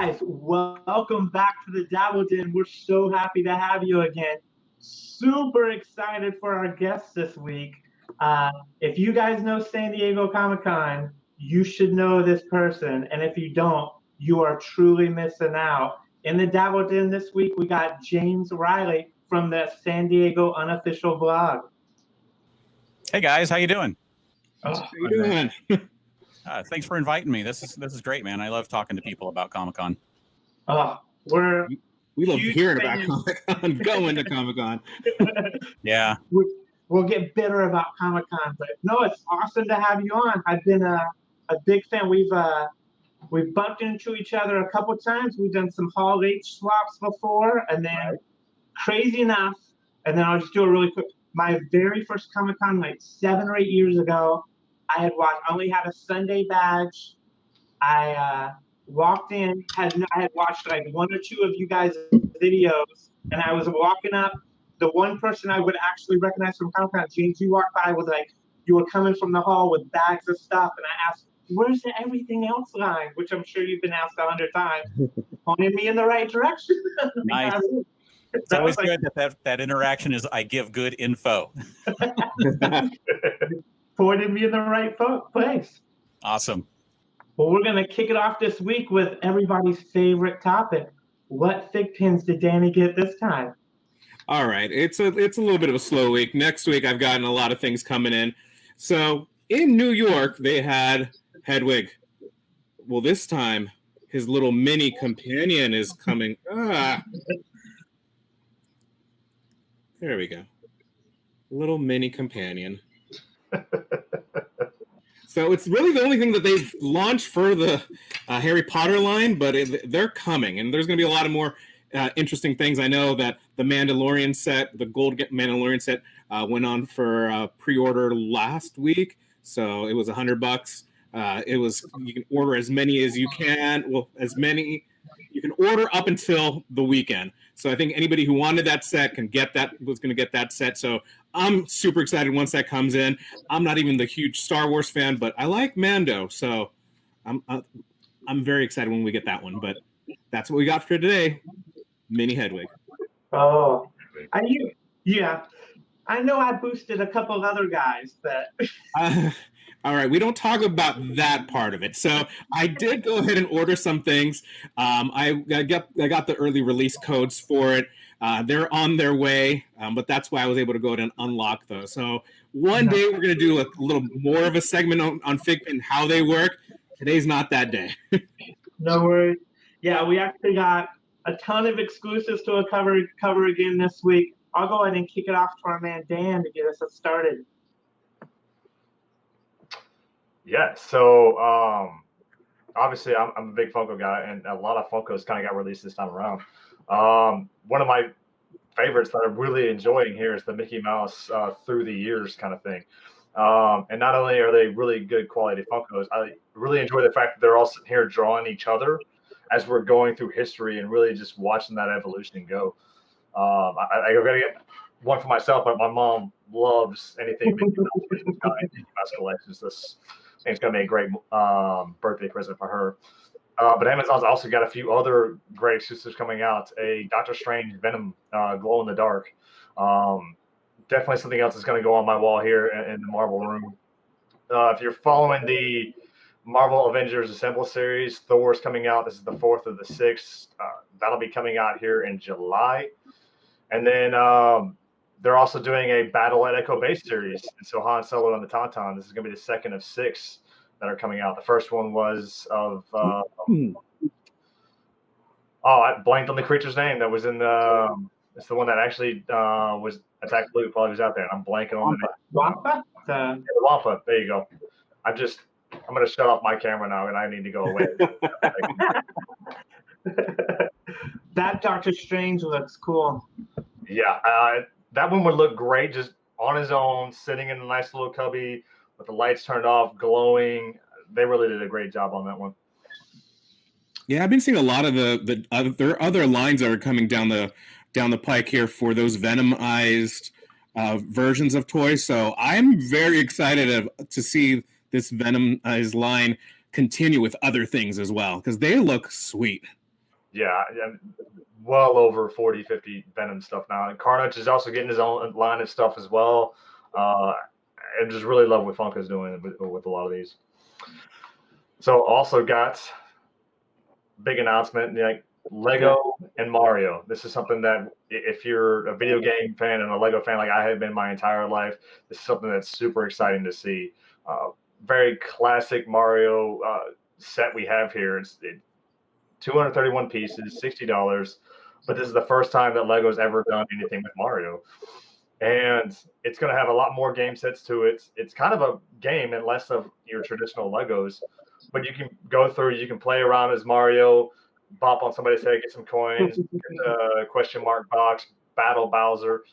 guys, welcome back to the Dabble Den. We're so happy to have you again. Super excited for our guests this week. If you guys know San Diego Comic-Con, you should know this person. And if you don't, you are truly missing out. In the Dabble Den this week, we got James Riley from the San Diego Unofficial blog. Hey guys, how you doing? How you doing? Thanks for inviting me. This is great, man. I love talking to people about Comic-Con. We love hearing about Comic-Con, going to Comic-Con. Yeah. We'll get bitter about Comic-Con, but no, it's awesome to have you on. I've been a big fan. We've bumped into each other a couple times. We've done some Hall H swaps before, and then crazy enough, and then I'll just do it really quick. My very first Comic-Con, like 7 or 8 years ago, I only had a Sunday badge. I walked in, I had watched like 1 or 2 of you guys' videos, and I was walking up. The one person I would actually recognize from Comic-Con, James, you walked by, was like, you were coming from the hall with bags of stuff, and I asked, where's the everything else line? Which I'm sure you've been asked 100 times. Pointed me in the right direction. Nice. It's always good that interaction is I give good info. Pointed me in the right place. Awesome. Well, we're going to kick it off this week with everybody's favorite topic. What fig pins did Danny get this time? All right. It's a little bit of a slow week. Next week, I've gotten a lot of things coming in. So in New York, they had Hedwig. Well, this time, his little mini companion is coming. There we go. Little mini companion. So it's really the only thing that they've launched for the Harry Potter line, but they're coming, and there's going to be a lot of more interesting things. I know that the Mandalorian set, the Gold Mandalorian set, went on for pre-order last week, so it was $100. You can order as many as you can. Well, as many you can order up until the weekend. So I think anybody who wanted that set was going to get that set. So I'm super excited once that comes in. I'm not even the huge Star Wars fan, but I like Mando. So I'm very excited when we get that one. But that's what we got for today. Mini Hedwig. Oh, I know I boosted a couple of other guys, but all right, we don't talk about that part of it. So I did go ahead and order some things. I got the early release codes for it. They're on their way, but that's why I was able to go ahead and unlock those. So one day we're going to do a little more of a segment on Fig and how they work. Today's not that day. No worries. Yeah, we actually got a ton of exclusives to cover again this week. I'll go ahead and kick it off to our man Dan to get us started. Yeah, so obviously I'm a big Funko guy, and a lot of Funkos kind of got released this time around. One of my favorites that I'm really enjoying here is the Mickey Mouse Through the Years kind of thing. And not only are they really good quality Funkos, I really enjoy the fact that they're all sitting here drawing each other as we're going through history and really just watching that evolution go. I'm going to get one for myself, but my mom loves anything Mickey Mouse collections. This thing's going to be a great birthday present for her. But Amazon's also got a few other great exclusives coming out. A Doctor Strange Venom glow in the dark. Definitely something else that's going to go on my wall here in the Marvel room. If you're following the Marvel Avengers Assemble series, Thor's coming out. This is the 4th of the 6th. That'll be coming out here in July. And then they're also doing a Battle at Echo Base series. And so Han Solo and the Tauntaun, this is going to be the 2nd of 6 that are coming out. The first one was of I blanked on the creature's name that was in the it's the one that actually was attacked Luke while he was out there. I'm blanking on the name. Wampa? Wampa. There you go. I'm going to shut off my camera now, and I need to go away. That Doctor Strange looks cool. Yeah, that one would look great just on his own, sitting in a nice little cubby with the lights turned off, glowing. They really did a great job on that one. Yeah, I've been seeing a lot of there are other lines that are coming down the pike here for those Venomized versions of toys. So I'm very excited to see this Venomized line continue with other things as well, because they look sweet. Yeah, well over 40, 50 Venom stuff now. And Carnage is also getting his own line of stuff as well. I just really love what Funko's doing with a lot of these. So also got big announcement, like Lego and Mario. This is something that if you're a video game fan and a Lego fan like I have been my entire life, this is something that's super exciting to see. Very classic Mario set we have here. It's 231 pieces, $60. But this is the first time that Lego's ever done anything with Mario. And it's going to have a lot more game sets to it. It's kind of a game and less of your traditional Legos. But you can go through, you can play around as Mario, bop on somebody's head, get some coins, question mark box, battle Bowser.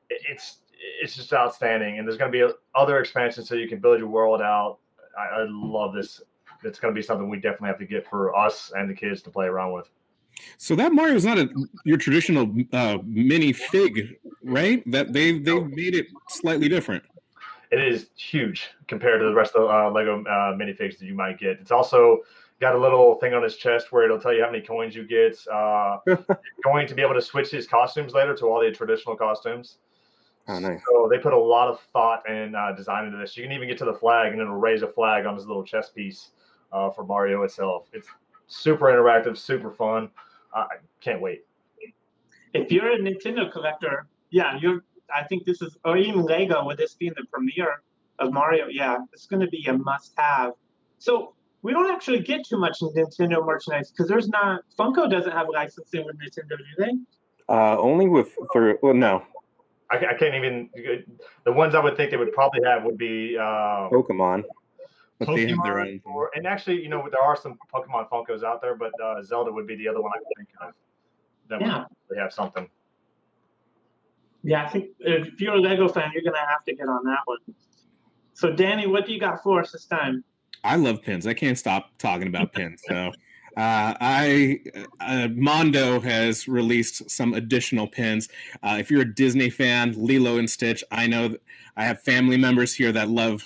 It's just outstanding. And there's going to be other expansions so you can build your world out. I love this. It's going to be something we definitely have to get for us and the kids to play around with. So that Mario is not your traditional mini fig, right? That they've made it slightly different. It is huge compared to the rest of Lego minifigs that you might get. It's also got a little thing on his chest where it'll tell you how many coins you get. Going to be able to switch his costumes later to all the traditional costumes. Oh, nice. So they put a lot of thought and design into this. You can even get to the flag, and it'll raise a flag on his little chest piece for Mario itself. It's super interactive, super fun. I can't wait. If you're a Nintendo collector, yeah, I think this is, or even Lego, with this being the premiere of Mario, yeah, it's going to be a must-have. So we don't actually get too much Nintendo merchandise because Funko doesn't have licensing with Nintendo, do they? Only no. I can't even. The ones I would think they would probably have would be Pokemon. But they have their own. And actually, there are some Pokemon Funkos out there, but Zelda would be the other one I could think of. That would have something. Yeah, I think if you're a Lego fan, you're going to have to get on that one. So, Danny, what do you got for us this time? I love pins. I can't stop talking about pins. So, Mondo has released some additional pins. If you're a Disney fan, Lilo and Stitch, I know that I have family members here that love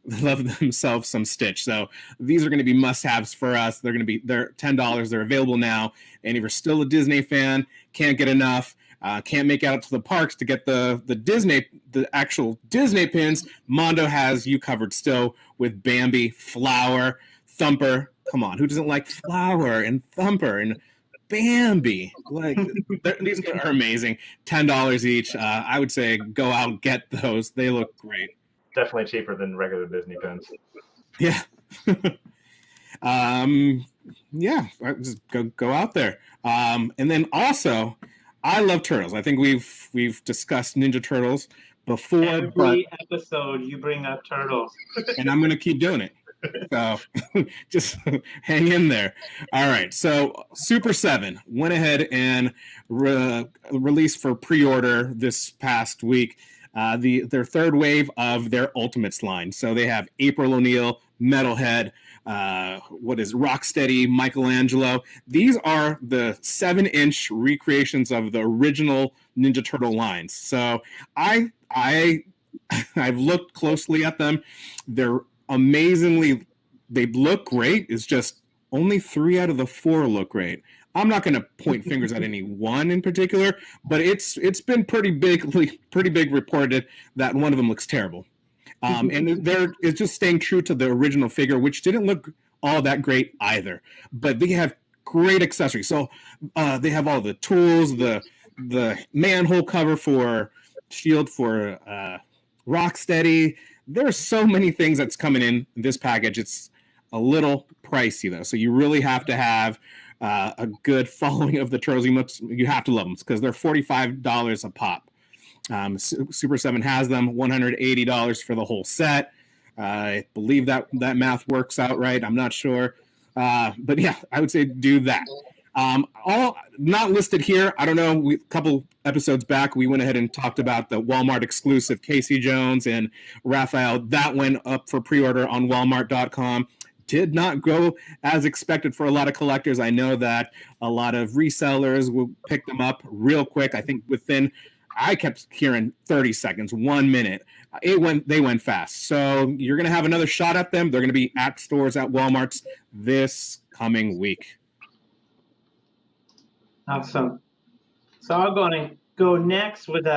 themselves some Stitch. So these are going to be must-haves for us. They're $10. They're available now. And if you're still a Disney fan, can't get enough, can't make it out to the parks to get the actual Disney pins, Mondo has you covered still with Bambi, Flower, Thumper. Come on, who doesn't like Flower and Thumper and Bambi? Like, these are amazing. $10 each. I would say go out and get those. They look great. Definitely cheaper than regular Disney pins. Yeah. Yeah, just go out there. And then also, I love turtles. I think we've discussed Ninja Turtles before. Every episode you bring up turtles. And I'm going to keep doing it. So just hang in there. All right. So Super 7 went ahead and released for pre-order this past week their third wave of their Ultimates line. So they have April O'Neil, Metalhead, Rocksteady, Michelangelo. These are the 7-inch recreations of the original Ninja Turtle lines. So I've looked closely at them. They're amazingly, they look great. It's just only 3 out of the 4 look great. I'm not going to point fingers at any one in particular, but it's been pretty big reported that one of them looks terrible. And it's just staying true to the original figure, which didn't look all that great either. But they have great accessories. So they have all the tools, the manhole cover for Shield for Rocksteady. There's so many things that's coming in this package. It's a little pricey, though. So you really have to have a good following of the Turtles. You have to love them because they're $45 a pop. Super 7 has them, $180 for the whole set. I believe that math works out right. I'm not sure. But yeah, I would say do that. All not listed here. I don't know. A couple episodes back, we went ahead and talked about the Walmart exclusive Casey Jones and Raphael. That went up for pre-order on Walmart.com. Did not go as expected for a lot of collectors. I know that a lot of resellers will pick them up real quick. I think I kept hearing 30 seconds, 1 minute. They went fast. So you're going to have another shot at them. They're going to be at stores at Walmart's this coming week. Awesome. So I'm going to go next with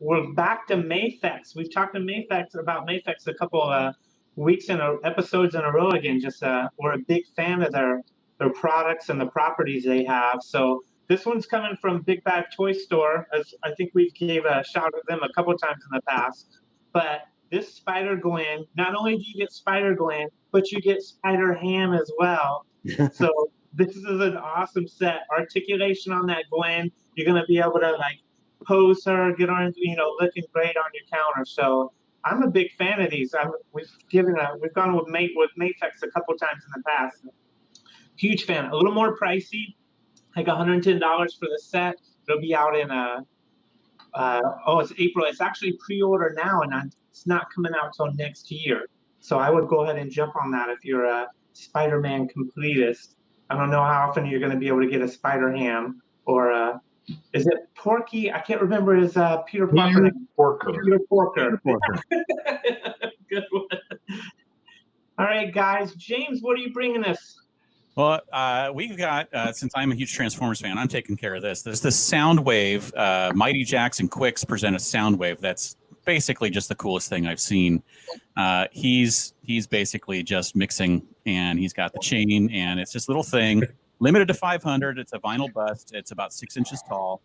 we're back to Mafex. We've talked to Mafex about Mafex a couple weeks episodes in a row again. Just we're a big fan of their products and the properties they have. So this one's coming from Big Bad Toy Store, as I think we gave a shout out to them a couple times in the past. But this Spider Gwen, not only do you get Spider Gwen, but you get Spider Ham as well. So this is an awesome set. Articulation on that Gwen. You're gonna be able to like pose her, get her, looking great on your counter. So I'm a big fan of these. We've gone with Mafex a couple times in the past. Huge fan. A little more pricey, like $110 for the set. It'll be out in it's April. It's actually pre-order now, and it's not coming out till next year. So I would go ahead and jump on that if you're a Spider-Man completist. I don't know how often you're going to be able to get a Spider-Ham or is it Porky? I can't remember his Peter Parker name. Peter Porker. Good one. All right, guys. James, what are you bringing us? Well, we've got, since I'm a huge Transformers fan, I'm taking care of this. There's this Soundwave. Mighty Jax and Quicks present a Soundwave that's basically just the coolest thing I've seen. He's basically just mixing, and he's got the chain, and it's this little thing, limited to 500. It's a vinyl bust. It's about 6 inches tall.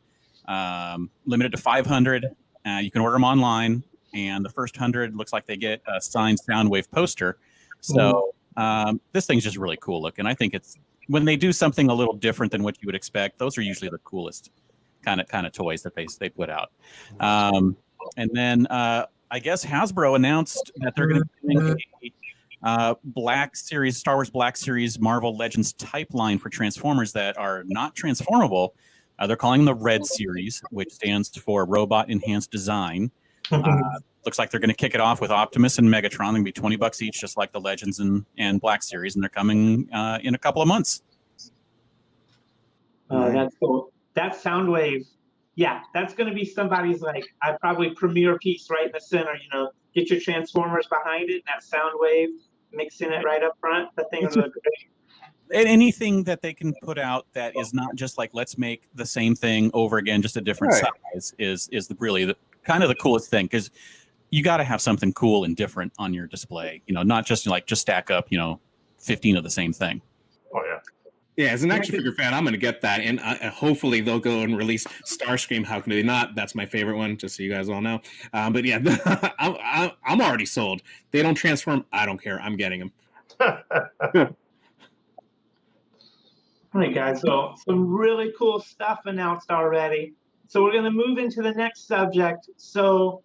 Limited to 500. You can order them online, and the first 100 looks like they get a signed Soundwave poster. So this thing's just really cool looking. I think it's when they do something a little different than what you would expect, those are usually the coolest kind of toys that they put out. And then I guess Hasbro announced that they're going to be doing a Black Series, Star Wars Black Series Marvel Legends type line for Transformers that are not transformable. They're calling them the Red Series, which stands for Robot Enhanced Design. Looks like they're going to kick it off with Optimus and Megatron. They're going to be $20 each, just like the Legends and Black Series, and they're coming in a couple of months. That's cool. That Soundwave, yeah, that's going to be somebody's probably premiere piece right in the center. Get your Transformers behind it, and that Soundwave, mixing it right up front. That thing would look great. And anything that they can put out that is not just like, let's make the same thing over again, just a different size, is really the kind of the coolest thing, because you got to have something cool and different on your display, not just stack up, 15 of the same thing. Oh, yeah. Yeah, as an action figure fan, I'm going to get that, and hopefully they'll go and release Starscream. How can they not? That's my favorite one, just so you guys all know. But yeah, I'm already sold. They don't transform. I don't care. I'm getting them. All right, guys. So some really cool stuff announced already. So we're going to move into the next subject. So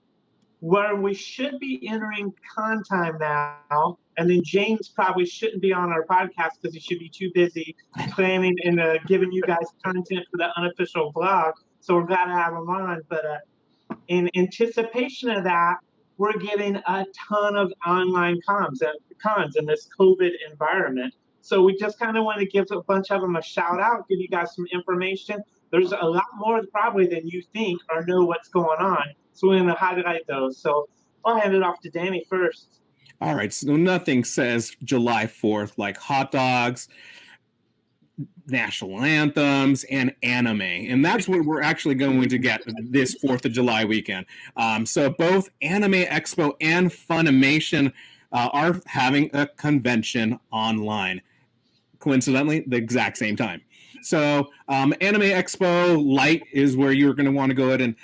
where we should be entering con time now, and then James probably shouldn't be on our podcast because he should be too busy planning and giving you guys content for the unofficial blog. So we're glad to have him on. But in anticipation of that, we're getting a ton of online cons in this COVID environment. So we just kind of want to give a bunch of them a shout out, give you guys some information. There's a lot more probably than you think or know what's going on. So we're going to highlight those. So I'll hand it off to Danny first. All right. So nothing says July 4th like hot dogs, national anthems, and anime. And that's what we're actually going to get this 4th of July weekend. So both Anime Expo and Funimation are having a convention online. Coincidentally, the exact same time. So Anime Expo Lite is where you're going to want to go ahead and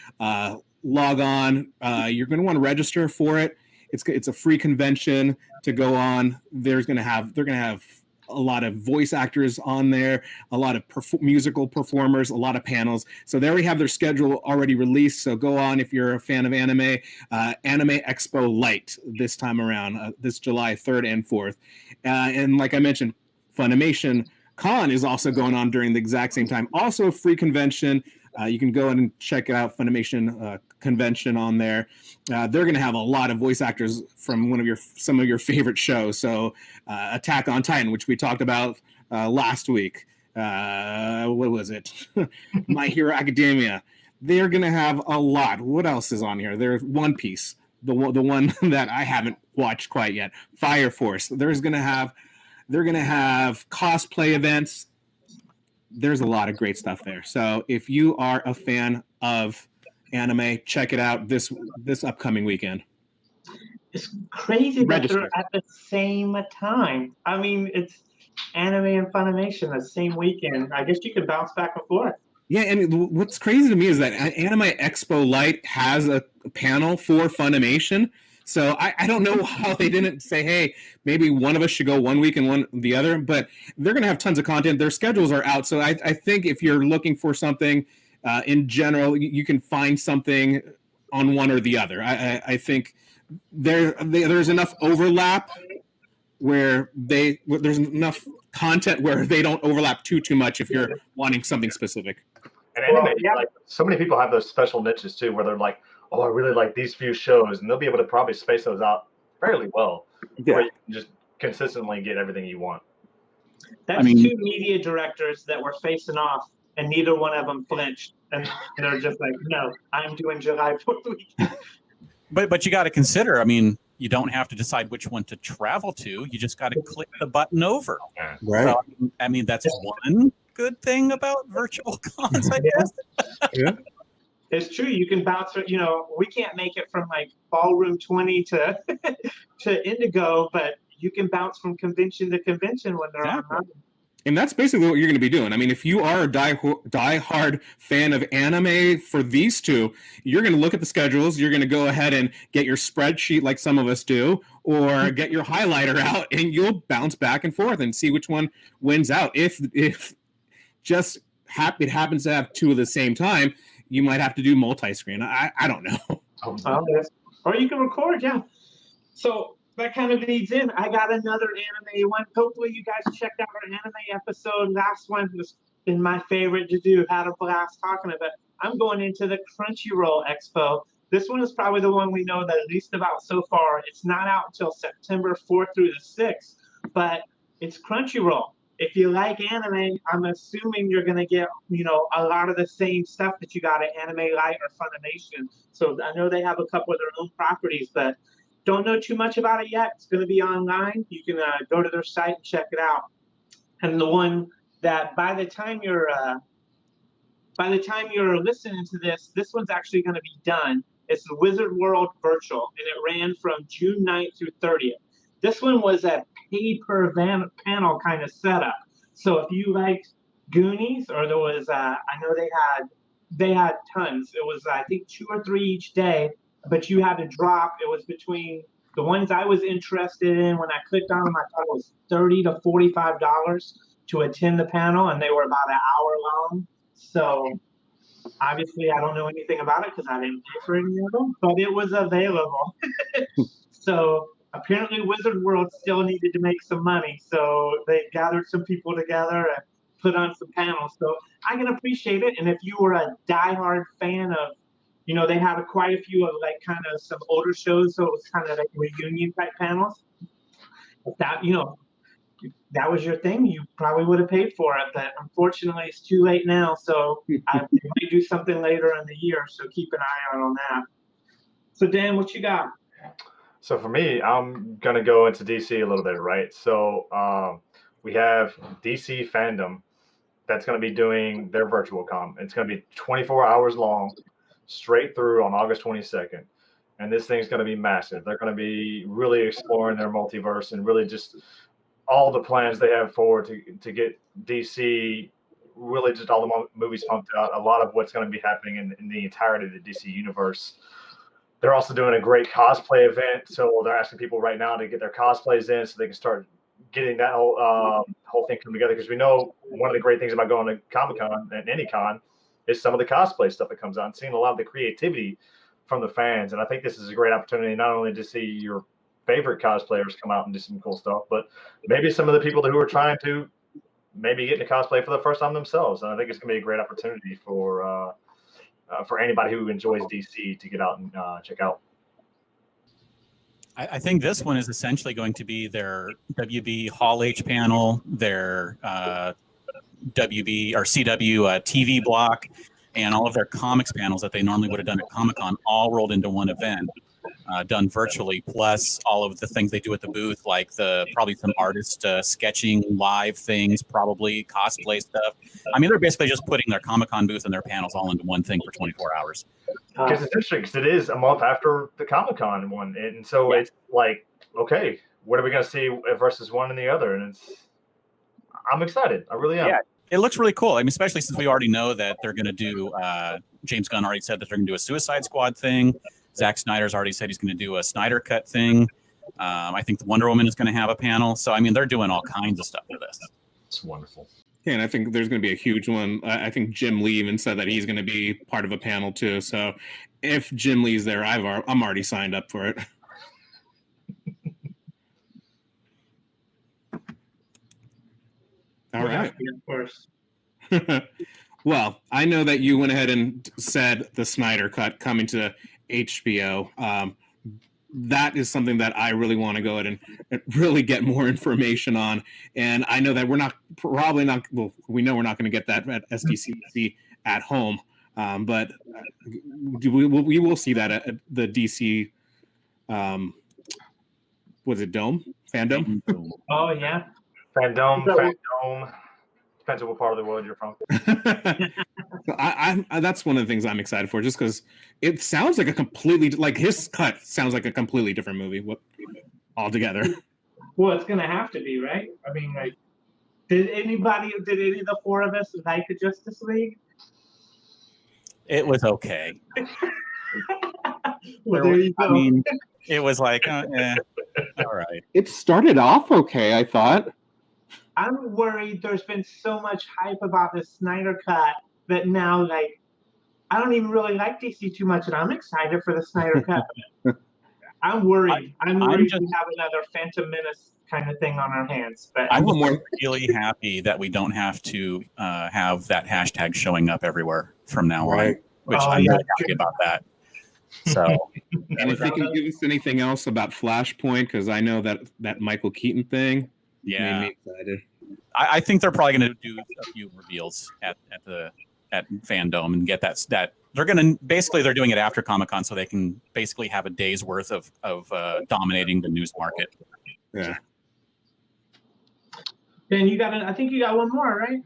log on. You're going to want to register for it. It's a free convention to go on. They're going to have a lot of voice actors on there, a lot of musical performers, a lot of panels. So they already have their schedule already released. So go on if you're a fan of anime. Anime Expo Lite this time around, this July 3rd and 4th. And like I mentioned, Funimation Con is also going on during the exact same time. Also a free convention. You can go and check it out, Funimation convention on there. They're going to have a lot of voice actors from some of your favorite shows. So Attack on Titan, which we talked about last week. What was it? My Hero Academia. They're going to have a lot. What else is on here? There's One Piece, the one that I haven't watched quite yet. Fire Force. They're going to have cosplay events. there's a lot of great stuff there. So if you are a fan of anime, check it out this upcoming weekend. It's crazy that Register. they're at the same time. I mean, it's anime and Funimation the same weekend. I guess you could bounce back and forth. Yeah, and what's crazy to me is that Anime Expo Light has a panel for Funimation. So I don't know how they didn't say, hey, maybe one of us should go one week and one the other, but they're going to have tons of content. Their schedules are out. So I think if you're looking for something in general, you can find something on one or the other. I think there's enough overlap where there's enough content where they don't overlap too much if you're wanting something specific. And anime, like so many people have those special niches too, where they're like, oh, I really like these few shows, and they'll be able to probably space those out fairly well, where you can just consistently get everything you want. That's two media directors that were facing off, and neither one of them flinched, and they're just like, no, I'm doing July 4th weekend. But you got to consider, I mean, you don't have to decide which one to travel to. You just got to click the button over. Right. So, I mean, that's one good thing about virtual cons, I guess. Yeah. It's true. You can bounce. You know, we can't make it from like Ballroom 20 to to Indigo, but you can bounce from convention to convention when they're online. And that's basically what you're going to be doing. I mean, if you are a die-hard fan of anime for these two, you're going to look at the schedules. You're going to go ahead and get your spreadsheet like some of us do, or get your highlighter out, and you'll bounce back and forth and see which one wins out. If just it happens to have two at the same time, you might have to do multi-screen. I don't know. Or you can record, yeah. So that kind of leads in. I got another anime one. Hopefully you guys checked out our anime episode. Last one has been my favorite to do. Had a blast talking about it. I'm going into the Crunchyroll Expo. This one is probably the one we know the least about so far. It's not out until September 4th through the 6th, but it's Crunchyroll. If you like anime, I'm assuming you're going to get, you know, a lot of the same stuff that you got at Anime Light or Funimation. So I know they have a couple of their own properties, but don't know too much about it yet. It's going to be online. You can go to their site and check it out. And the one that by the time you're listening to this one's actually going to be done. It's the Wizard World Virtual, and it ran from June 9th through 30th. This one was a pay-per-panel kind of setup. So if you liked Goonies, or there was, I know they had tons. It was, I think, 2 or 3 each day, but you had to drop. It was between the ones I was interested in. When I clicked on them, I thought it was $30 to $45 to attend the panel, and they were about an hour long. So obviously, I don't know anything about it because I didn't pay for any of them, but it was available. So apparently Wizard World still needed to make some money, so they gathered some people together and put on some panels. So I can appreciate it. And if you were a diehard fan of, you know, they had quite a few of like kind of some older shows, so it was kind of like reunion type panels. If that, you know, that was your thing, you probably would have paid for it. But unfortunately, it's too late now. So I might do something later in the year. So keep an eye out on that. So Dan, what you got? So for me, I'm going to go into DC a little bit, right? So we have DC Fandom that's going to be doing their virtual con. It's going to be 24 hours long, straight through on August 22nd. And this thing's going to be massive. They're going to be really exploring their multiverse and really just all the plans they have forward to get DC, really just all the movies pumped out, a lot of what's going to be happening in the entirety of the DC universe. They're also doing a great cosplay event, so they're asking people right now to get their cosplays in so they can start getting that whole thing come together. Because we know one of the great things about going to Comic-Con and any con is some of the cosplay stuff that comes out and seeing a lot of the creativity from the fans. And I think this is a great opportunity not only to see your favorite cosplayers come out and do some cool stuff, but maybe some of the people who are trying to maybe get into cosplay for the first time themselves. And I think it's going to be a great opportunity for anybody who enjoys DC to get out and check out. I think this one is essentially going to be their WB Hall H panel, their WB or CW TV block, and all of their comics panels that they normally would have done at Comic-Con all rolled into one event. done virtually, plus all of the things they do at the booth, like probably some artist sketching live things, probably cosplay stuff. I mean, they're basically just putting their Comic-Con booth and their panels all into one thing for 24 hours. Because it's interesting, because it is a month after the Comic-Con one, and so it's like, okay, what are we going to see versus one and the other? And I'm excited. I really am. Yeah, it looks really cool. I mean, especially since we already know that they're going to do. James Gunn already said that they're going to do a Suicide Squad thing. Zack Snyder's already said he's going to do a Snyder Cut thing. I think the Wonder Woman is going to have a panel. So I mean, they're doing all kinds of stuff for this. It's wonderful. Yeah, and I think there's going to be a huge one. I think Jim Lee even said that he's going to be part of a panel too. So if Jim Lee's there, I'm already signed up for it. All right. Of course. Well, I know that you went ahead and said the Snyder Cut coming to HBO. That is something that I really want to go ahead and really get more information on. And I know that we know we're not going to get that at SDCC at home. But we will see that at the DC, was it Dome? Fandom? Oh, yeah. Fandom. Depends on what part of the world you're from. That's one of the things I'm excited for, just because it sounds like his cut sounds like a completely different movie altogether. Well, it's gonna have to be, right? I mean, like, did any of the four of us like the Justice League? It was okay. Well, there you go. I mean, it was like, all right. It started off okay, I thought. I'm worried there's been so much hype about the Snyder Cut that now, like, I don't even really like DC too much, and I'm excited for the Snyder Cut. I'm worried. I'm worried we have another Phantom Menace kind of thing on our hands. But I'm really happy that we don't have to have that hashtag showing up everywhere from now on, which I'm really happy about that. So, and if they can give us anything else about Flashpoint, because I know that Michael Keaton thing made me excited. I think they're probably going to do a few reveals at Fandom and get that. They're doing it after Comic-Con so they can basically have a day's worth of dominating the news market. Yeah. And I think you got one more, right?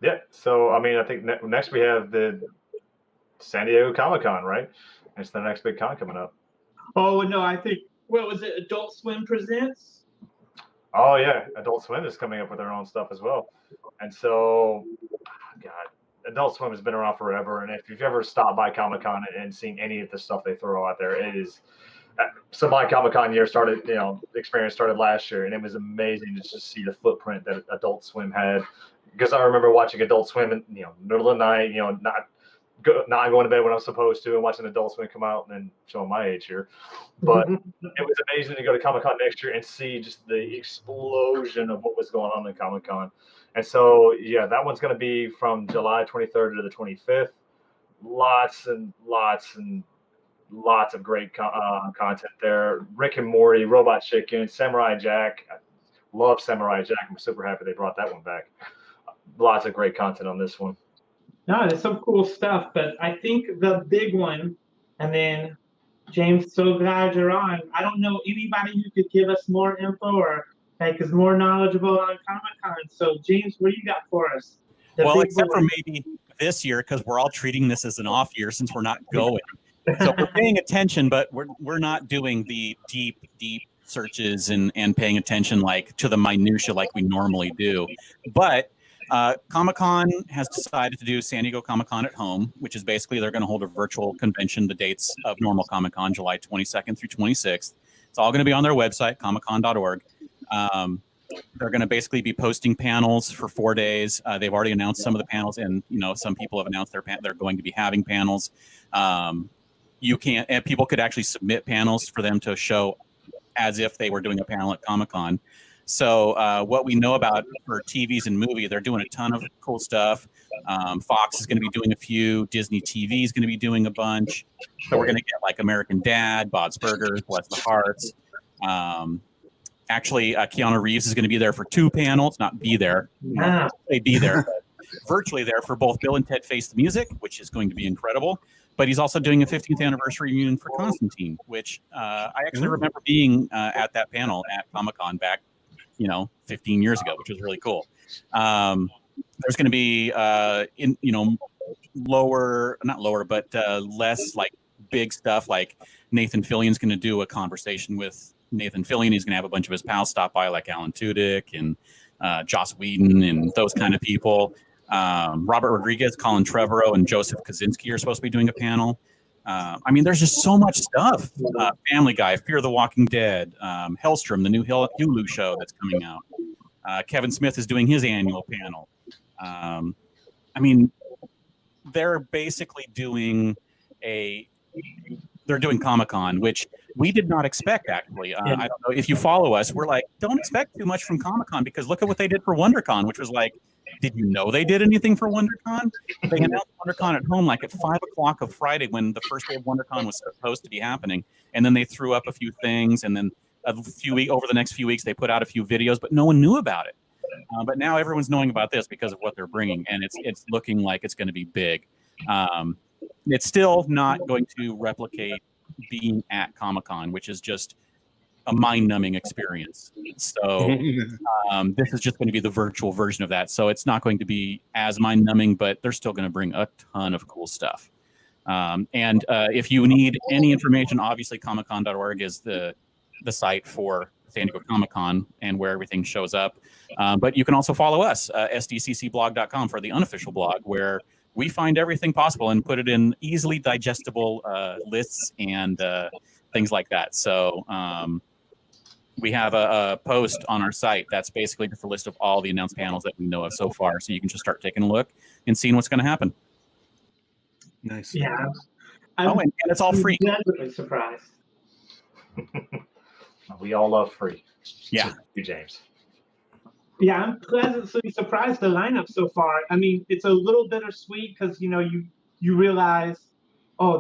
Yeah. So I mean, I think next we have the San Diego Comic-Con, right? It's the next big con coming up. Oh no, I think what was it? Adult Swim presents. Oh yeah, Adult Swim is coming up with their own stuff as well, and so, God, Adult Swim has been around forever. And if you've ever stopped by Comic-Con and seen any of the stuff they throw out there, it is. So my Comic-Con experience started last year, and it was amazing to just see the footprint that Adult Swim had. Because I remember watching Adult Swim in middle of the night, not going to bed when I'm supposed to, and watching Adult Swim come out and then showing my age here. But it was amazing to go to Comic-Con next year and see just the explosion of what was going on in Comic-Con. And so, yeah, that one's going to be from July 23rd to the 25th. Lots and lots and lots of great content there. Rick and Morty, Robot Chicken, Samurai Jack. I love Samurai Jack. I'm super happy they brought that one back. Lots of great content on this one. No, there's some cool stuff, but I think the big one, and then James, so glad you're on. I don't know anybody who could give us more info or is more knowledgeable on Comic-Con. So James, what do you got for us? Well, except for maybe this year, because we're all treating this as an off year since we're not going. So we're paying attention, but we're not doing the deep searches and paying attention to the minutia like we normally do. But Comic-Con has decided to do San Diego Comic-Con at home, which is basically they're going to hold a virtual convention, the dates of normal Comic-Con, July 22nd through 26th. It's all going to be on their website, comiccon.org. They're going to basically be posting panels for 4 days. They've already announced some of the panels, and some people have announced they're going to be having panels. People could actually submit panels for them to show as if they were doing a panel at Comic-Con. So what we know about for TVs and movie, they're doing a ton of cool stuff. Fox is going to be doing a few. Disney TV is going to be doing a bunch. So we're going to get American Dad, Bob's Burgers, Bless the Hearts. Actually, Keanu Reeves is going to be there for 2 panels. Not be there. They be there. But virtually there for both Bill and Ted Face the Music, which is going to be incredible. but he's also doing a 15th anniversary reunion for Constantine, which I actually remember being at that panel at Comic-Con back, 15 years ago, which was really cool. There's going to be less like big stuff. Like Nathan Fillion's going to do a conversation with Nathan Fillion. He's going to have a bunch of his pals stop by, like Alan Tudyk and Joss Whedon and those kind of people. Robert Rodriguez, Colin Trevorrow, and Joseph Kaczynski are supposed to be doing a panel. There's just so much stuff. Family Guy, Fear the Walking Dead, Hellstrom, the new Hulu show that's coming out. Kevin Smith is doing his annual panel. They're basically doing Comic-Con, which we did not expect, actually. I don't know if you follow us. We're like, don't expect too much from Comic-Con, because look at what they did for WonderCon, which was like, did you know they did anything for WonderCon? They announced WonderCon at home like at 5 o'clock of Friday when the first day of WonderCon was supposed to be happening. And then they threw up a few things. And then over the next few weeks, they put out a few videos, but no one knew about it. But now everyone's knowing about this because of what they're bringing. And it's looking like it's going to be big. It's still not going to replicate being at Comic-Con, which is just a mind-numbing experience. So this is just going to be the virtual version of that. So it's not going to be as mind-numbing, but they're still going to bring a ton of cool stuff. And if you need any information, obviously comiccon.org is the site for San Diego Comic-Con and where everything shows up. But you can also follow us, sdccblog.com, for the unofficial blog, where we find everything possible and put it in easily digestible lists and things like that. So we have a post on our site that's basically just a list of all the announced panels that we know of so far. So you can just start taking a look and seeing what's going to happen. Nice. Yeah. And it's all free. I'm pleasantly surprised. We all love free. Yeah. So, you, James. Yeah, I'm pleasantly surprised the lineup so far. It's a little bittersweet because you realize,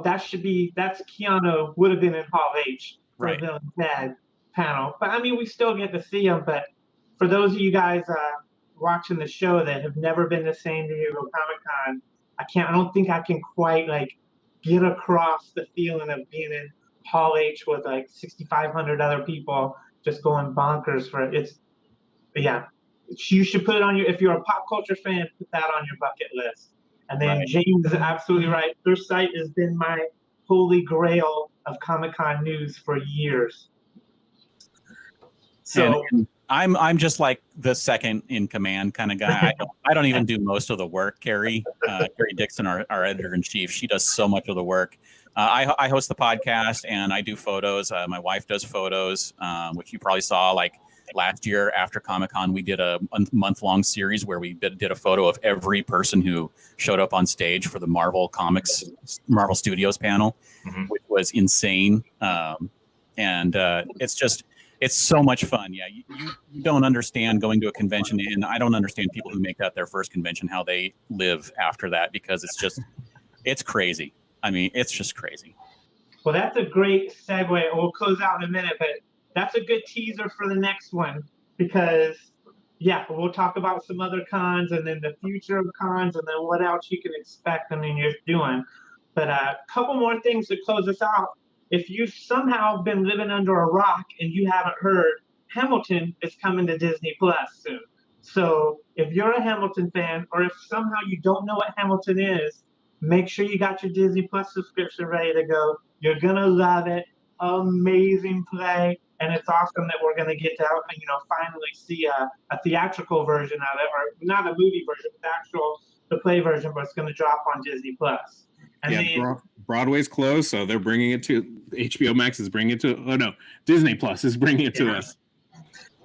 that's Keanu would have been in Hall H for Right. the Villain Dad panel. But we still get to see him. But for those of you guys watching the show that have never been to San Diego Comic-Con, I don't think I can quite get across the feeling of being in Hall H with 6,500 other people just going bonkers for it. Yeah. You should put it on if you're a pop culture fan, put that on your bucket list. And then Right. James is absolutely right. Their site has been my holy grail of Comic-Con news for years. So And I'm just like the second in command kind of guy. I don't even do most of the work. Carrie Dixon, our editor in chief, she does so much of the work. I host the podcast and I do photos. My wife does photos, which you probably saw last year after Comic-Con. We did a month-long series where we did a photo of every person who showed up on stage for the Marvel Studios panel, which was insane. It's so much fun. Yeah, you don't understand going to a convention, and I don't understand people who make that their first convention, how they live after that, because it's crazy. It's just crazy. Well, that's a great segue. We'll close out in a minute, but that's a good teaser for the next one because, we'll talk about some other cons and then the future of cons and then what else you can expect you're doing. But a couple more things to close us out. If you've somehow been living under a rock and you haven't heard, Hamilton is coming to Disney Plus soon. So if you're a Hamilton fan, or if somehow you don't know what Hamilton is, make sure you got your Disney Plus subscription ready to go. You're gonna love it. Amazing play, and it's awesome that we're gonna get to finally see a theatrical version of it, or not a movie version, but the play version, but it's gonna drop on Disney Plus. And then, Broadway's closed, so they're bringing it to HBO Max. Is bringing it to Disney Plus is bringing it to us.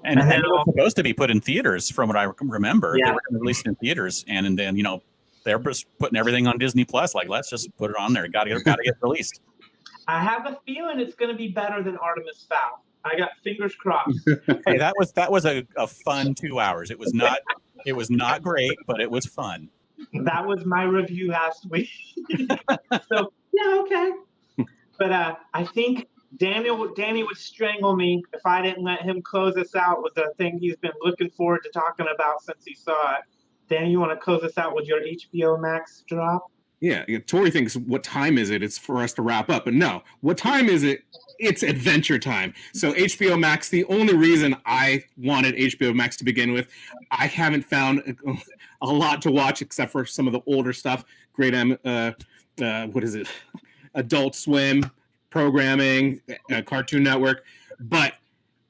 And it was supposed to be put in theaters, from what I remember. Yeah. They were going to release it in theaters, and then they're just putting everything on Disney Plus. Let's just put it on there. Got to get released. I have a feeling it's going to be better than Artemis Fowl. I got fingers crossed. Hey, that was a fun 2 hours. It was not great, but it was fun. That was my review last week. So okay. But I think Danny would strangle me if I didn't let him close us out with the thing he's been looking forward to talking about since he saw it. Danny, you want to close us out with your HBO Max drop? Yeah, Tori thinks, what time is it? It's for us to wrap up. But no, what time is it? It's adventure time. So HBO Max, the only reason I wanted HBO Max to begin with, I haven't found a lot to watch except for some of the older stuff. Great, what is it? Adult Swim programming, Cartoon Network. But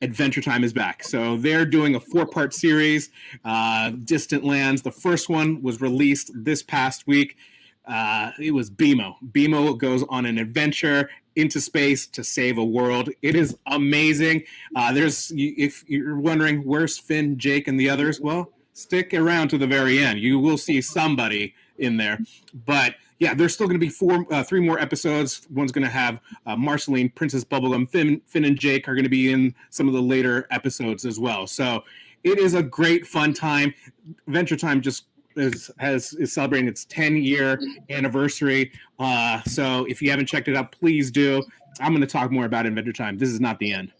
Adventure Time is back. So they're doing a 4-part series, Distant Lands. The first one was released this past week. It was BMO. BMO goes on an adventure into space to save a world. It is amazing. If you're wondering where's Finn, Jake, and the others, well, stick around to the very end. You will see somebody in there. But yeah, there's still going to be 3 more episodes. One's going to have Marceline, Princess Bubblegum, Finn, and Jake are going to be in some of the later episodes as well. So it is a great, fun time. Adventure Time just is celebrating its 10-year anniversary. So if you haven't checked it out, please do. I'm going to talk more about Adventure Time. This is not the end.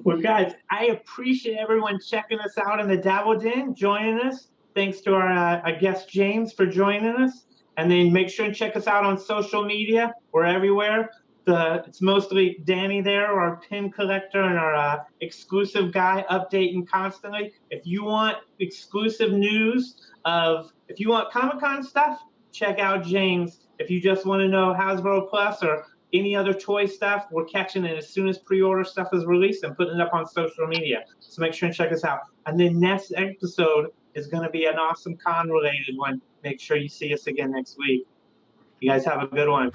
Well, guys, I appreciate everyone checking us out in the Dabble Den, joining us. Thanks to our guest James for joining us. And then make sure and check us out on social media. We're everywhere. It's mostly Danny there, our pin collector and our exclusive guy, updating constantly. If you want exclusive news if you want Comic-Con stuff, check out James. If you just want to know Hasbro Plus or any other toy stuff, we're catching it as soon as pre-order stuff is released and putting it up on social media. So make sure and check us out. And then next episode is going to be an awesome con-related one. Make sure you see us again next week. You guys have a good one.